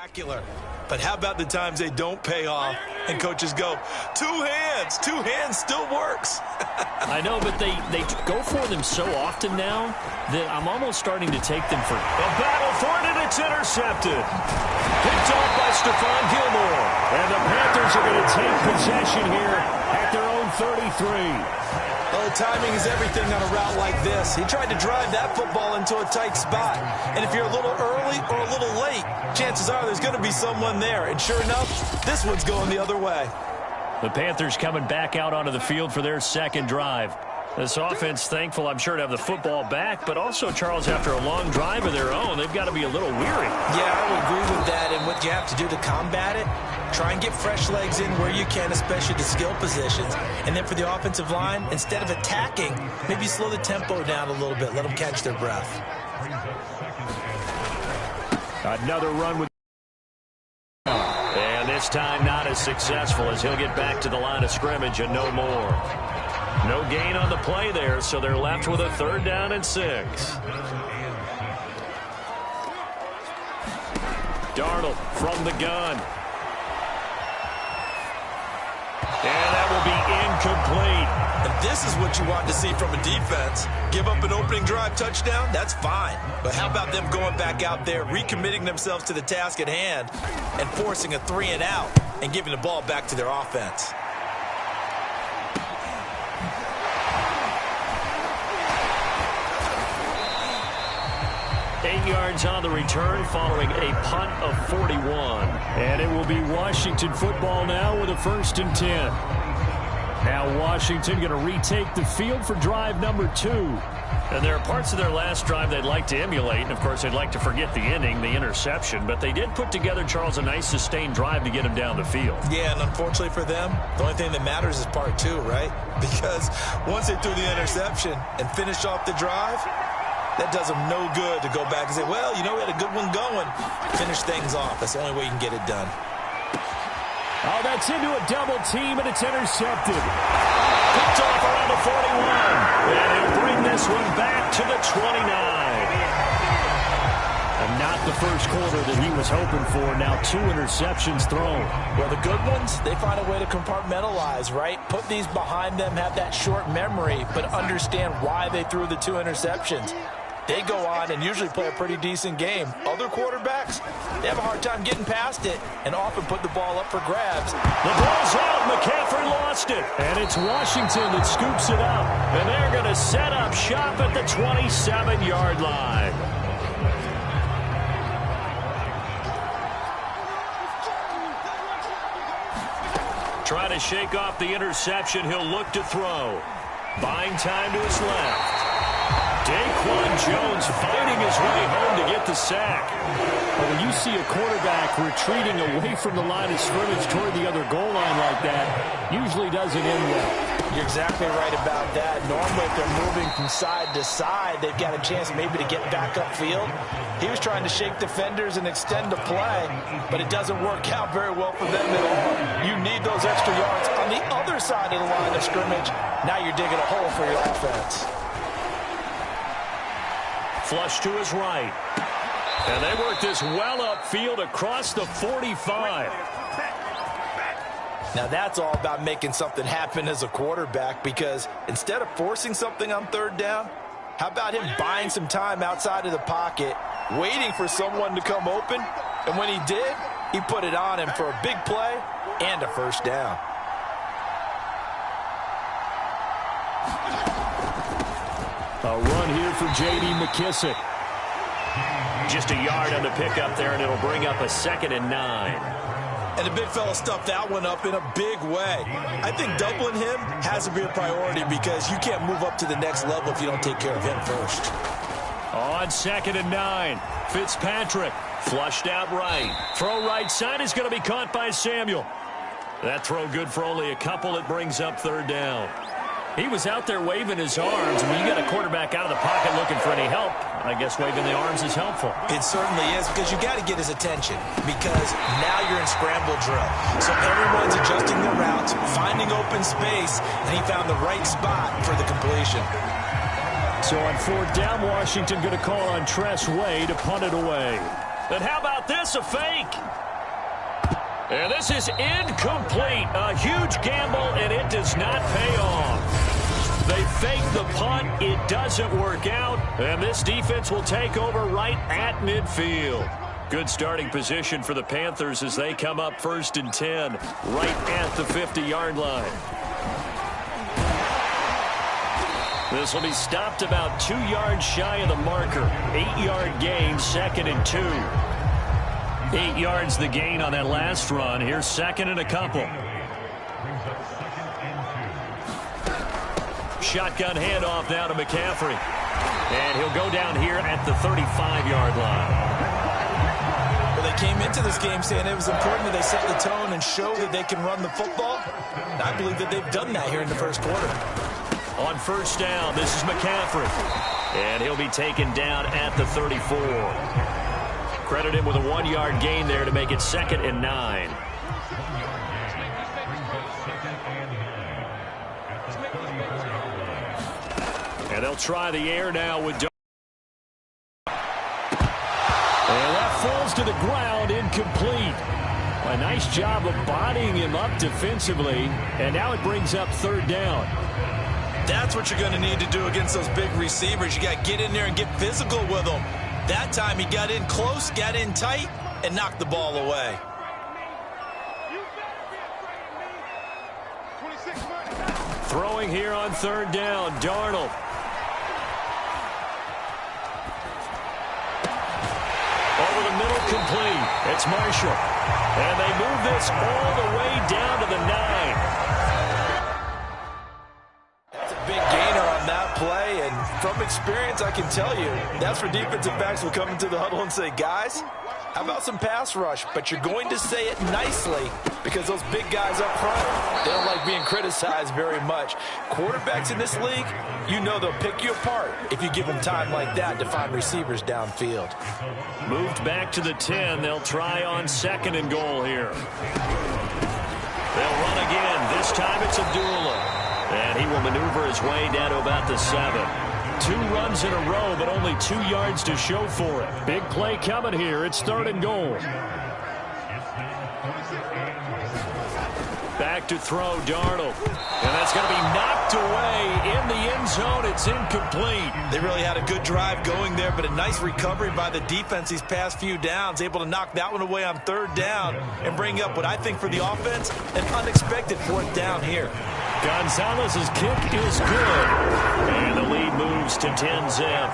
spectacular. But how about the times they don't pay off and coaches go, two hands still works. I know, but they go for them so often now that I'm almost starting to take them for a battle for it, and it's intercepted. Picked off by Stephon Gilmore. And the Panthers are going to take possession here at their own 33. Well, timing is everything on a route like this. He tried to drive that football into a tight spot. And if you're a little early or a little late, chances are there's going to be someone there. And sure enough, this one's going the other way. The Panthers coming back out onto the field for their second drive. This offense thankful, I'm sure, to have the football back, but also, Charles, after a long drive of their own, they've got to be a little weary. Yeah, I would agree with that, and what you have to do to combat it, try and get fresh legs in where you can, especially the skill positions. And then for the offensive line, instead of attacking, maybe slow the tempo down a little bit, let them catch their breath. Another run with... And this time not as successful as he'll get back to the line of scrimmage and no more. No gain on the play there, so they're left with a 3rd down and 6. Darnold from the gun. And that will be incomplete. And this is what you want to see from a defense. Give up an opening drive touchdown, that's fine. But how about them going back out there, recommitting themselves to the task at hand, and forcing a 3 and out, and giving the ball back to their offense. 8 yards on the return following a punt of 41. And it will be Washington football now with a 1st and 10. Now Washington going to retake the field for drive number 2. And there are parts of their last drive they'd like to emulate. And, of course, they'd like to forget the inning, the interception. But they did put together, Charles, a nice sustained drive to get him down the field. Yeah, and unfortunately for them, the only thing that matters is part 2, right? Because once they threw the interception and finished off the drive, that does them no good to go back and say, well, you know, we had a good one going. Finish things off. That's the only way you can get it done. Oh, that's into a double team, and it's intercepted. Picked off around the 41. And he'll bring this one back to the 29. And not the first quarter that he was hoping for. Now 2 interceptions thrown. Well, the good ones, they find a way to compartmentalize, right? Put these behind them, have that short memory, but understand why they threw the 2 interceptions. They go on and usually play a pretty decent game. Other quarterbacks, they have a hard time getting past it and often put the ball up for grabs. The ball's out. McCaffrey lost it. And it's Washington that scoops it up. And they're going to set up shop at the 27-yard line. Trying to shake off the interception. He'll look to throw. Buying time to his left. Daquan Jones fighting his way home to get the sack. Well, when you see a quarterback retreating away from the line of scrimmage toward the other goal line like that, usually doesn't end well. You're exactly right about that. Normally, if they're moving from side to side, they've got a chance maybe to get back upfield. He was trying to shake defenders and extend the play, but it doesn't work out very well for them at all. You need those extra yards on the other side of the line of scrimmage. Now you're digging a hole for your offense. Flush to his right. And they work this well upfield across the 45. Now that's all about making something happen as a quarterback, because instead of forcing something on 3rd down, how about him buying some time outside of the pocket, waiting for someone to come open, and when he did, he put it on him for a big play and a 1st down. A run here for J.D. McKissic. Just a yard on the pickup there, and it'll bring up a 2nd and 9. And the big fella stuffed that one up in a big way. I think doubling him has to be a priority, because you can't move up to the next level if you don't take care of him first. On 2nd and 9, Fitzpatrick flushed out right. Throw right side is going to be caught by Samuel. That throw good for only a couple. It brings up 3rd down. He was out there waving his arms. When you got a quarterback out of the pocket looking for any help, I guess waving the arms is helpful. It certainly is, because you got to get his attention, because now you're in scramble drill. So everyone's adjusting their routes, finding open space, and he found the right spot for the completion. So on 4th down, Washington going to call on Tress Way to punt it away. And how about this, a fake? And this is incomplete. A huge gamble, and it does not pay off. They fake the punt. It doesn't work out. And this defense will take over right at midfield. Good starting position for the Panthers as they come up 1st and 10, right at the 50-yard line. This will be stopped about 2 yards shy of the marker. 8-yard gain, 2nd and 2. 8 yards the gain on that last run. Here's 2nd and a couple. Shotgun handoff now to McCaffrey. And he'll go down here at the 35-yard line. Well, they came into this game saying it was important that they set the tone and show that they can run the football. And I believe that they've done that here in the first quarter. On 1st down, this is McCaffrey. And he'll be taken down at the 34. Credit him with a 1-yard gain there to make it 2nd and 9. And they'll try the air now with and that falls to the ground, incomplete. A nice job of bodying him up defensively. And now it brings up 3rd down. That's what you're going to need to do against those big receivers. You got to get in there and get physical with them. That time he got in close, got in tight, and knocked the ball away. Throwing here on 3rd down, Darnold. Over the middle, complete. It's Marshall. And they move this all the way down to the 9. Big gainer on that play, and from experience I can tell you that's where defensive backs will come into the huddle and say, guys, how about some pass rush? But you're going to say it nicely because those big guys up front, they don't like being criticized very much. Quarterbacks in this league, you know they'll pick you apart if you give them time like that to find receivers downfield. Moved back to the 10. They'll try on 2nd and goal here. They'll run again. This time it's Abdullah. And he will maneuver his way down to about the 7. 2 runs in a row, but only 2 yards to show for it. Big play coming here. It's 3rd and goal. Back to throw, Darnold. And that's going to be knocked away in the end zone. It's incomplete. They really had a good drive going there, but a nice recovery by the defense these past few downs, able to knock that one away on 3rd down and bring up what I think for the offense, an unexpected 4th down here. Gonzalez's kick is good. And the lead moves to 10-zip.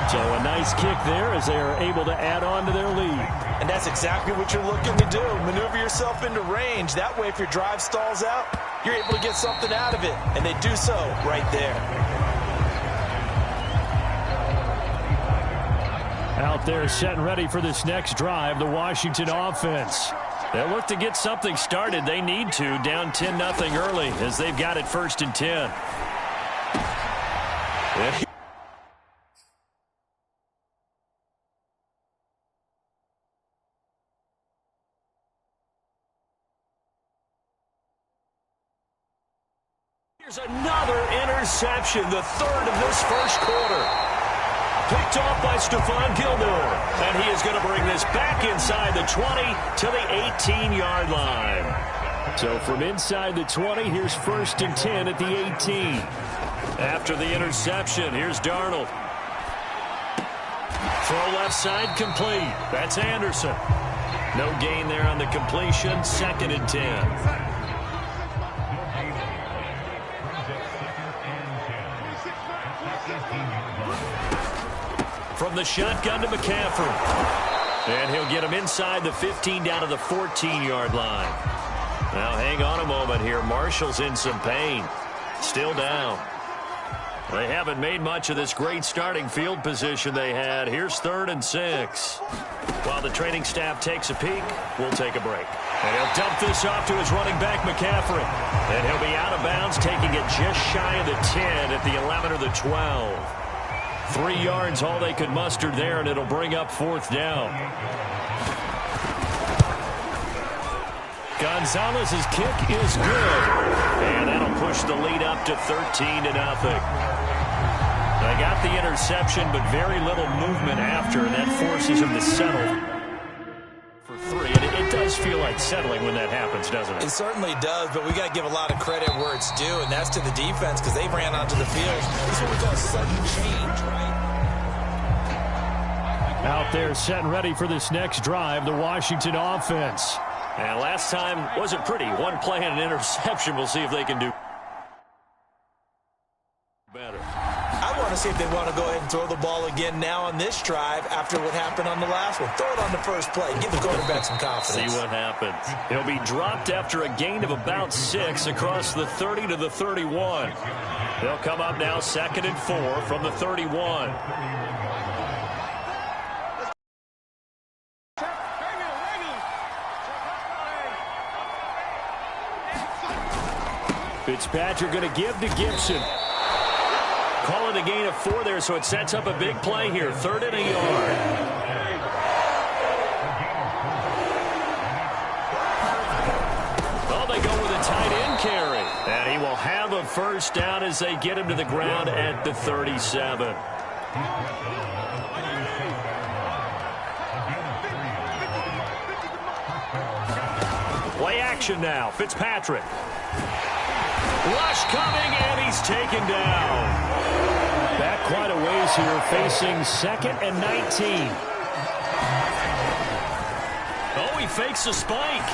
So a nice kick there as they are able to add on to their lead. And that's exactly what you're looking to do. Maneuver yourself into range. That way, if your drive stalls out, you're able to get something out of it. And they do so right there. Out there set and ready for this next drive, the Washington offense. They'll look to get something started. They need to, down 10-0 early as they've got it 1st and 10. Here's another interception, the 3rd of this first quarter. Picked off by Stephon Gilmore. And he is going to bring this back inside the 20 to the 18-yard line. So from inside the 20, here's 1st and 10 at the 18. After the interception, here's Darnold. Throw left side complete. That's Anderson. No gain there on the completion. 2nd and 10. From the shotgun to McCaffrey. And he'll get him inside the 15 down to the 14-yard line. Now hang on a moment here. Marshall's in some pain. Still down. They haven't made much of this great starting field position they had. Here's 3rd and 6. While the training staff takes a peek, we'll take a break. And he'll dump this off to his running back, McCaffrey. And he'll be out of bounds, taking it just shy of the 10 at the 11 or the 12. 3 yards, all they could muster there, and it'll bring up 4th down. Gonzalez's kick is good. And that'll push the lead up to 13-0. They got the interception, but very little movement after, and that forces him to settle for 3. And it does feel like settling when that happens, doesn't it? It certainly does, but we got to give a lot of credit where it's due, and that's to the defense because they ran onto the field. This is what we call sudden change, right? Out there set and ready for this next drive, the Washington offense. And last time wasn't pretty. One play and an interception. We'll see if they can do better. I want to see if they want to go ahead and throw the ball again now on this drive after what happened on the last one. Throw it on the first play. Give the quarterback some confidence. See what happens. He'll be dropped after a gain of about 6 across the 30 to the 31. They'll come up now 2nd and 4 from the 31. Fitzpatrick going to give to Gibson. Call it a gain of 4 there, so it sets up a big play here. 3rd and a yard. Oh, they go with a tight end carry. And he will have a first down as they get him to the ground at the 37. Play action now. Fitzpatrick. Rush coming, and he's taken down. Back quite a ways here, facing 2nd and 19. Oh, he fakes a spike.